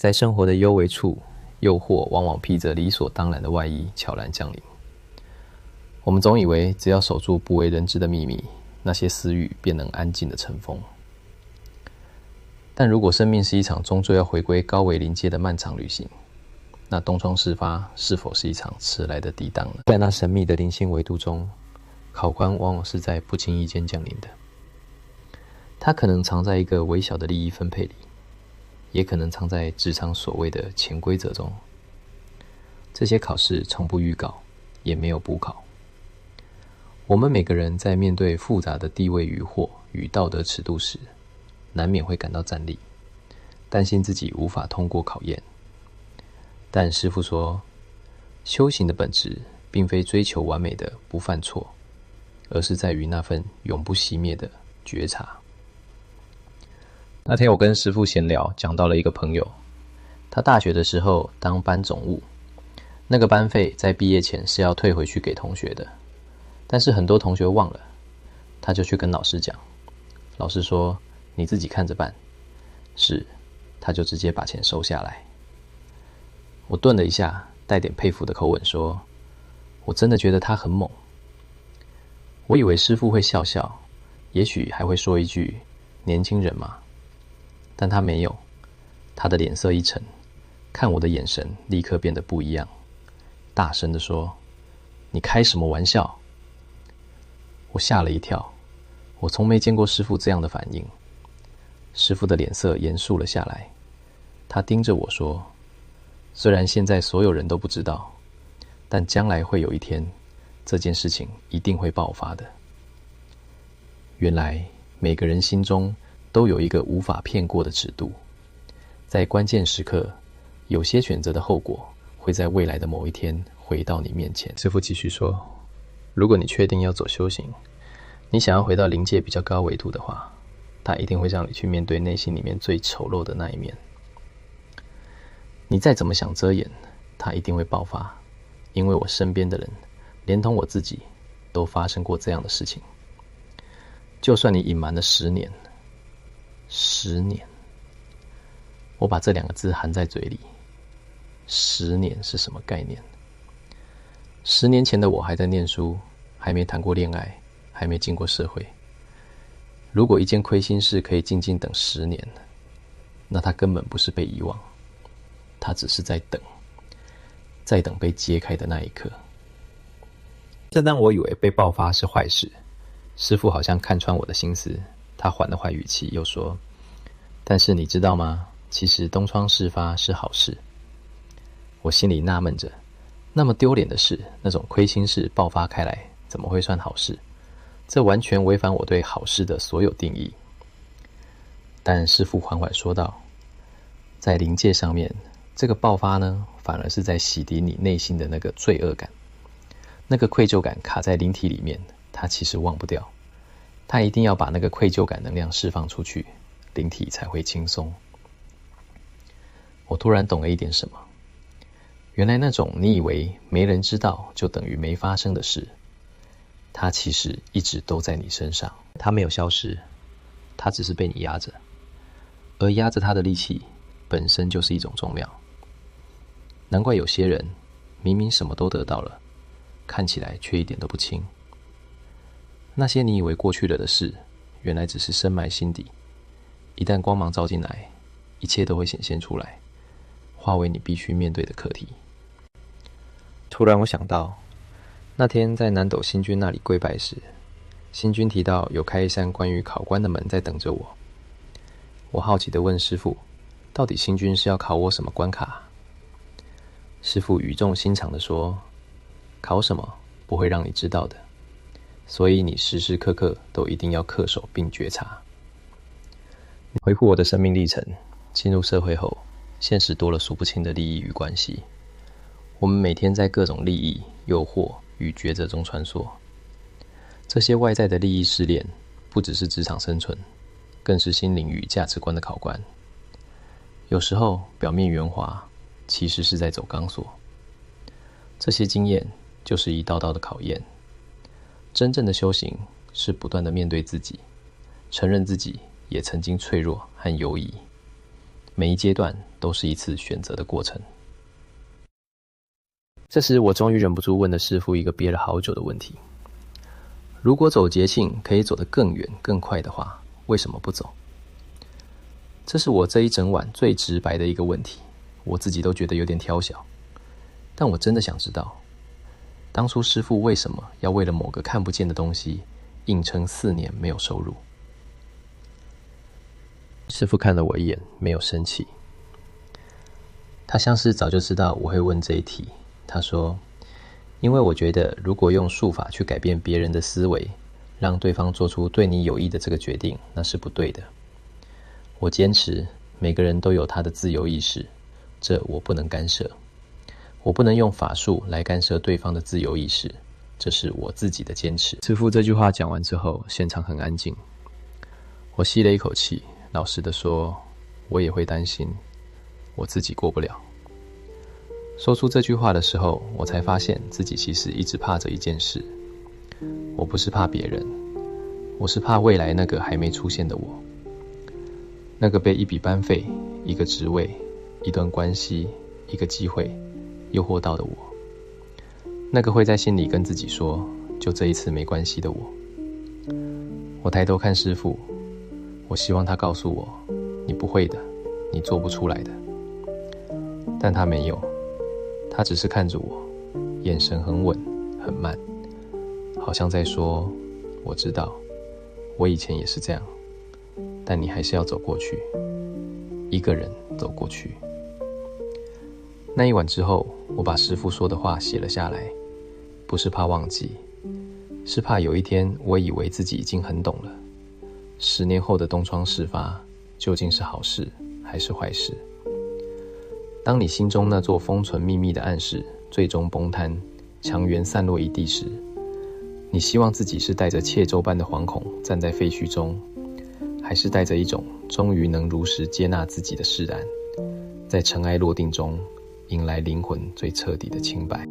在生活的幽微处，诱惑往往披着理所当然的外衣悄然降临。我们总以为只要守住不为人知的秘密，那些私欲便能安静的尘封。但如果生命是一场终究要回归高维临界的漫长旅行，那东窗事发是否是一场迟来的抵挡呢？在那神秘的灵性维度中，考官往往是在不经意间降临的。它可能藏在一个微小的利益分配里，也可能藏在职场所谓的潜规则中。这些考试从不预告，也没有补考。我们每个人在面对复杂的地位疑惑与道德尺度时，难免会感到战栗，担心自己无法通过考验。但师父说，修行的本质并非追求完美的不犯错，而是在于那份永不熄灭的觉察。那天我跟师父闲聊，讲到了一个朋友，他大学的时候当班总务，那个班费在毕业前是要退回去给同学的，但是很多同学忘了，他就去跟老师讲，老师说你自己看着办，是，他就直接把钱收下来。我顿了一下，带点佩服的口吻说，我真的觉得他很猛。我以为师父会笑笑，也许还会说一句年轻人嘛，但他没有，他的脸色一沉，看我的眼神立刻变得不一样，大声地说，你开什么玩笑？我吓了一跳，我从没见过师父这样的反应。师父的脸色严肃了下来，他盯着我说，虽然现在所有人都不知道，但将来会有一天，这件事情一定会爆发的。原来每个人心中都有一个无法骗过的尺度，在关键时刻，有些选择的后果会在未来的某一天回到你面前。师父继续说，如果你确定要走修行，你想要回到灵界比较高维度的话，他一定会让你去面对内心里面最丑陋的那一面。你再怎么想遮掩，它一定会爆发，因为我身边的人，连同我自己，都发生过这样的事情。就算你隐瞒了10年，10年，我把这2个字含在嘴里，10年是什么概念？10年前的我还在念书，还没谈过恋爱，还没进过社会。如果一件亏心事可以静静等10年，那它根本不是被遗忘，它只是在等，在等被揭开的那一刻。正当我以为被爆发是坏事，师父好像看穿我的心思，他缓了缓语气，又说，但是你知道吗？其实东窗事发是好事。我心里纳闷着，那么丢脸的事，那种亏心事爆发开来，怎么会算好事？这完全违反我对好事的所有定义。但师父缓缓说道，在灵界上面，这个爆发呢，反而是在洗涤你内心的那个罪恶感，那个愧疚感卡在灵体里面，它其实忘不掉，它一定要把那个愧疚感能量释放出去，灵体才会轻松。我突然懂了一点什么，原来那种你以为没人知道就等于没发生的事，它其实一直都在你身上，它没有消失，它只是被你压着，而压着它的力气本身就是一种重量。难怪有些人明明什么都得到了，看起来却一点都不轻。那些你以为过去了的事，原来只是深埋心底，一旦光芒照进来，一切都会显现出来，化为你必须面对的课题。突然我想到，那天在南斗星君那里跪拜时，星君提到有开一扇关于考官的门在等着我。我好奇地问师父，到底星君是要考我什么关卡？师父语重心长地说，考什么不会让你知道的，所以你时时刻刻都一定要恪守并觉察。回顾我的生命历程，进入社会后，现实多了数不清的利益与关系。我们每天在各种利益、诱惑与抉择中穿梭。这些外在的利益试炼，不只是职场生存，更是心灵与价值观的考官。有时候表面圆滑，其实是在走钢索。这些经验就是一道道的考验。真正的修行是不断的面对自己，承认自己也曾经脆弱和犹疑，每一阶段都是一次选择的过程。这时我终于忍不住问了师父一个憋了好久的问题：如果走节庆可以走得更远更快的话，为什么不走？这是我这一整晚最直白的一个问题，我自己都觉得有点挑小，但我真的想知道，当初师父为什么要为了某个看不见的东西硬撑4年没有收入？师父看了我一眼，没有生气。他像是早就知道我会问这一题。他说，因为我觉得如果用术法去改变别人的思维，让对方做出对你有益的这个决定，那是不对的。我坚持每个人都有他的自由意识，这我不能干涉。我不能用法术来干涉对方的自由意识，这是我自己的坚持。师父这句话讲完之后，现场很安静。我吸了一口气，老实的说，我也会担心我自己过不了。说出这句话的时候，我才发现自己其实一直怕着一件事。我不是怕别人，我是怕未来那个还没出现的我，那个被一笔班费、一个职位、一段关系、一个机会诱惑到的我，那个会在心里跟自己说就这一次没关系的我。我抬头看师父，我希望他告诉我，你不会的，你做不出来的。但他没有，他只是看着我，眼神很稳很慢，好像在说，我知道，我以前也是这样，但你还是要走过去，一个人走过去。那一晚之后，我把师父说的话写了下来，不是怕忘记，是怕有一天我以为自己已经很懂了，10年后的东窗事发究竟是好事还是坏事？当你心中那座封存秘密的暗室最终崩塌，强援散落一地时，你希望自己是带着窃舟般的惶恐站在废墟中，还是带着一种终于能如实接纳自己的释然，在尘埃落定中迎来灵魂最彻底的清白？